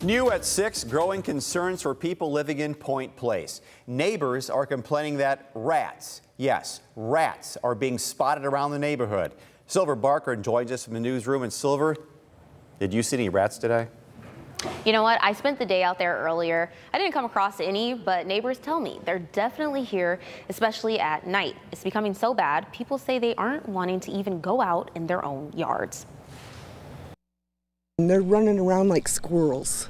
New at 6, growing concerns for people living in Point Place. Neighbors are complaining that rats, yes, rats, are being spotted around the neighborhood. Silver Barker joins us from the newsroom. And Silver, did you see any rats today? You know what? I spent the day out there earlier. I didn't come across any, but neighbors tell me they're definitely here, especially at night. It's becoming so bad, people say they aren't wanting to even go out in their own yards. And they're running around like squirrels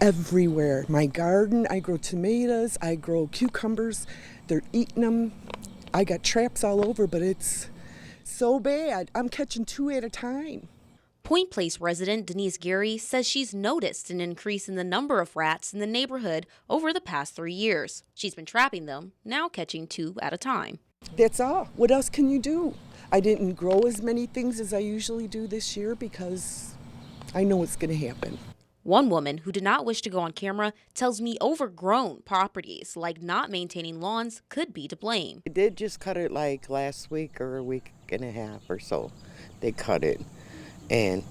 everywhere. My garden, I grow tomatoes, I grow cucumbers. They're eating them. I got traps all over, but it's so bad. I'm catching 2 at a time. Point Place resident Denise Gary says she's noticed an increase in the number of rats in the neighborhood over the past 3 years. She's been trapping them, now catching 2 at a time. That's all. What else can you do? I didn't grow as many things as I usually do this year because I know it's going to happen. One woman who did not wish to go on camera tells me overgrown properties, like not maintaining lawns, could be to blame. They did just cut it like last week or a week and a half or so. They cut it and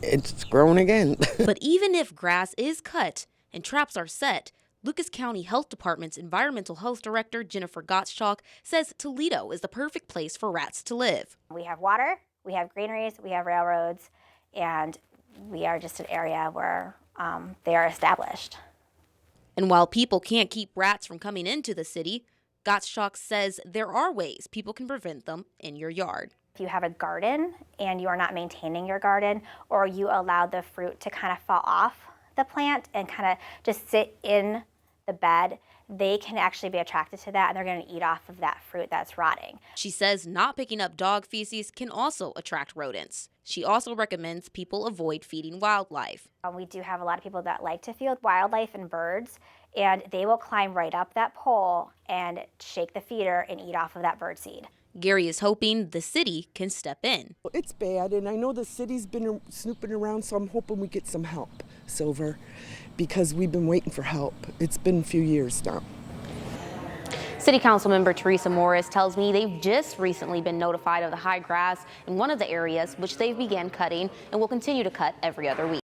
it's grown again. But even if grass is cut and traps are set, Lucas County Health Department's Environmental Health Director Jennifer Gottschalk says Toledo is the perfect place for rats to live. We have water, we have greeneries, we have railroads, and we are just an area where they are established. And while people can't keep rats from coming into the city, Gottschalk says there are ways people can prevent them in your yard. If you have a garden and you are not maintaining your garden, or you allow the fruit to kind of fall off the plant and kind of just sit in the bed, they can actually be attracted to that and they're going to eat off of that fruit that's rotting. She says not picking up dog feces can also attract rodents. She also recommends people avoid feeding wildlife. We do have a lot of people that like to feed wildlife and birds, and they will climb right up that pole and shake the feeder and eat off of that bird seed. Gary is hoping the city can step in. It's bad, and I know the city's been snooping around, so I'm hoping we get some help, Silver, because we've been waiting for help. It's been a few years now. City Council member Teresa Morris tells me they've just recently been notified of the high grass in one of the areas, which they've began cutting and will continue to cut every other week.